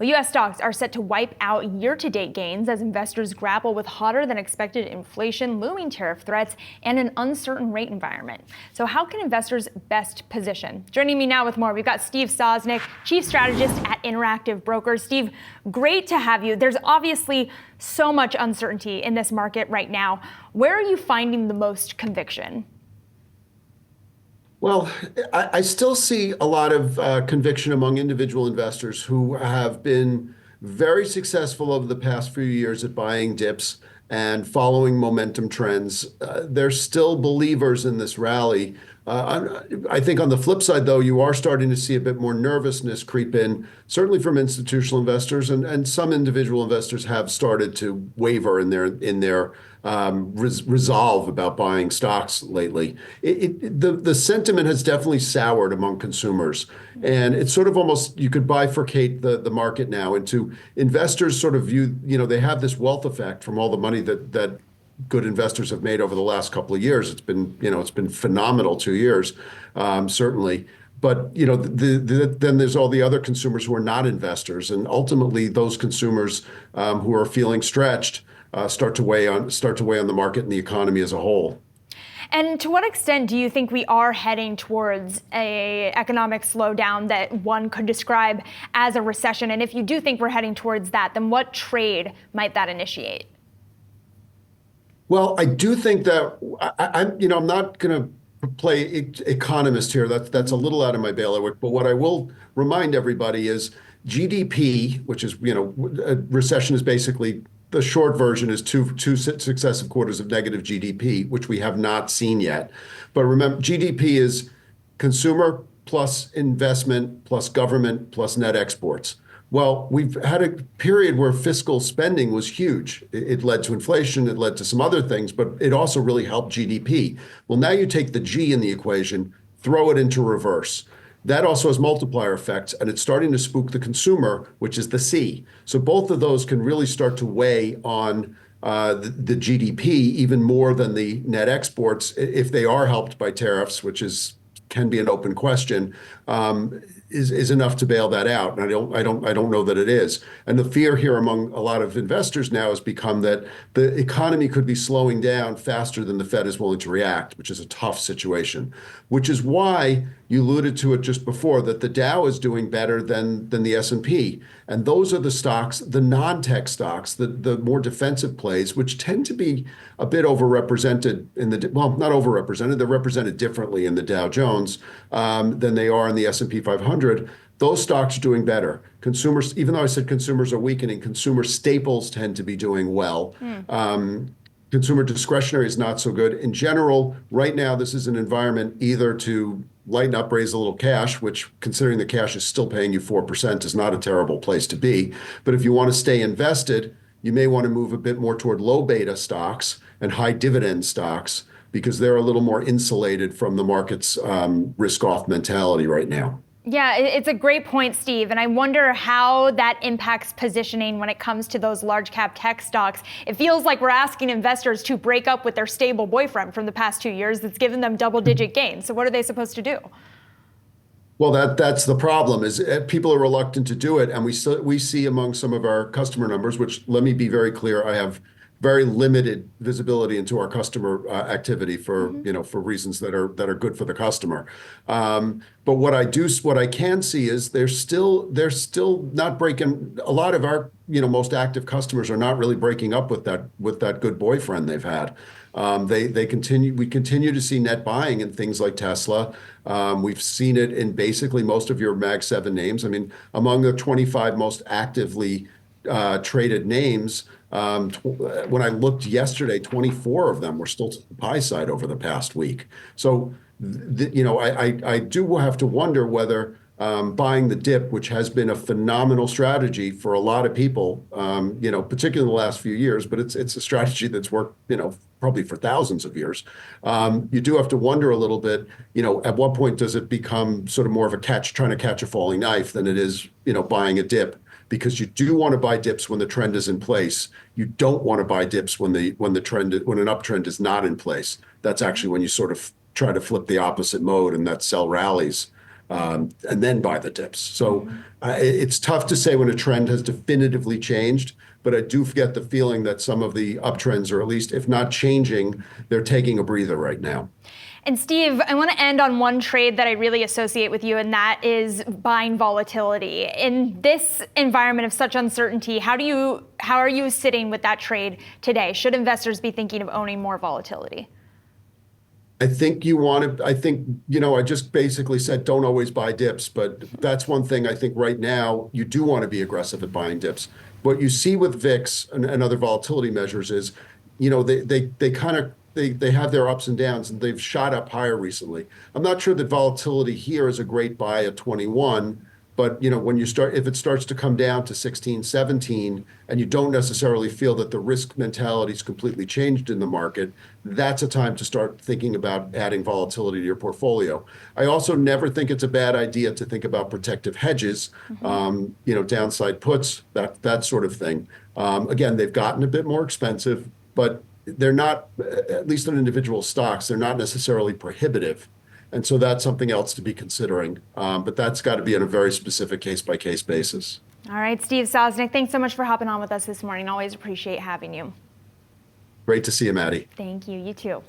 Well, U.S. stocks are set to wipe out year-to-date gains as investors grapple with hotter than expected inflation, looming tariff threats, and an uncertain rate environment. So how can investors best position? Joining me now with more, we've got Steve Sosnick, chief strategist at Interactive Brokers. Steve, great to have you. There's obviously so much uncertainty in this market right now. Where are you finding the most conviction? Well, I still see a lot of conviction among individual investors who have been very successful over the past few years at buying dips and following momentum trends. They're still believers in this rally. I think on the flip side, though, you are starting to see a bit more nervousness creep in, certainly from institutional investors, and some individual investors have started to waver in their resolve about buying stocks lately. The sentiment has definitely soured among consumers, and it's sort of almost, you could bifurcate the market now into investors sort of view, they have this wealth effect from all the money that good investors have made over the last couple of years. It's been phenomenal 2 years, certainly. But then there's all the other consumers who are not investors, and ultimately those consumers who are feeling stretched start to weigh on the market and the economy as a whole. And to what extent do you think we are heading towards an economic slowdown that one could describe as a recession? And if you do think we're heading towards that, then what trade might that initiate? Well, I do think that I'm not going to play economist here. That's a little out of my bailiwick. But what I will remind everybody is GDP, which is a recession is basically, the short version is two successive quarters of negative GDP, which we have not seen yet. But remember, GDP is consumer plus investment plus government plus net exports. Well, we've had a period where fiscal spending was huge. It led to inflation, it led to some other things, but it also really helped GDP. Well, now you take the G in the equation, throw it into reverse. That also has multiplier effects, and it's starting to spook the consumer, which is the C. So both of those can really start to weigh on the GDP even more than the net exports, if they are helped by tariffs, which can be an open question, is enough to bail that out. And I don't know that it is. And the fear here among a lot of investors now has become that the economy could be slowing down faster than the Fed is willing to react, which is a tough situation. Which is why you alluded to it just before, that the Dow is doing better than the S&P. And those are the stocks, the non-tech stocks, the more defensive plays, which tend to be a bit overrepresented not overrepresented, they're represented differently in the Dow Jones than they are in the S&P 500. Those stocks are doing better. Consumers, even though I said consumers are weakening, consumer staples tend to be doing well. Consumer discretionary is not so good. In general, right now, this is an environment either to lighten up, raise a little cash, which, considering the cash is still paying you 4%, is not a terrible place to be. But if you want to stay invested, you may want to move a bit more toward low beta stocks and high dividend stocks, because they're a little more insulated from the market's risk-off mentality right now. Yeah, it's a great point, Steve. And I wonder how that impacts positioning when it comes to those large cap tech stocks. It feels like we're asking investors to break up with their stable boyfriend from the past 2 years that's given them double-digit gains. So what are they supposed to do? Well, that's the problem, is people are reluctant to do it. And we see among some of our customer numbers, which, let me be very clear, I have very limited visibility into our customer activity for reasons that are good for the customer. But what I can see is they're still not breaking. A lot of our most active customers are not really breaking up with that good boyfriend they've had. We continue to see net buying in things like Tesla. We've seen it in basically most of your Mag 7 names. I mean, among the 25 most actively traded names, when I looked yesterday, 24 of them were still to the buy side over the past week. So, I do have to wonder whether buying the dip, which has been a phenomenal strategy for a lot of people, particularly in the last few years, but it's a strategy that's worked, probably for thousands of years. You do have to wonder a little bit, at what point does it become sort of more of trying to catch a falling knife than it is, buying a dip? Because you do want to buy dips when the trend is in place. You don't want to buy dips when an uptrend is not in place. That's actually when you sort of try to flip the opposite mode, and that's sell rallies. and then buy the dips. So it's tough to say when a trend has definitively changed, but I do get the feeling that some of the uptrends, or at least if not changing, they're taking a breather right now. And Steve, I want to end on one trade that I really associate with you, and that is buying volatility. In this environment of such uncertainty, how are you sitting with that trade today? Should investors be thinking of owning more volatility? I think I just basically said don't always buy dips, but that's one thing I think right now you do want to be aggressive at buying dips. What you see with VIX and other volatility measures is, they have their ups and downs, and they've shot up higher recently. I'm not sure that volatility here is a great buy at 21, but if it starts to come down to 16, 17, and you don't necessarily feel that the risk mentality is completely changed in the market, that's a time to start thinking about adding volatility to your portfolio. I also never think it's a bad idea to think about protective hedges, downside puts, that sort of thing. Again, they've gotten a bit more expensive, but they're not, at least on individual stocks, they're not necessarily prohibitive. And so that's something else to be considering. But that's got to be on a very specific case-by-case basis. All right, Steve Sosnick, thanks so much for hopping on with us this morning. Always appreciate having you. Great to see you, Maddie. Thank you. You too.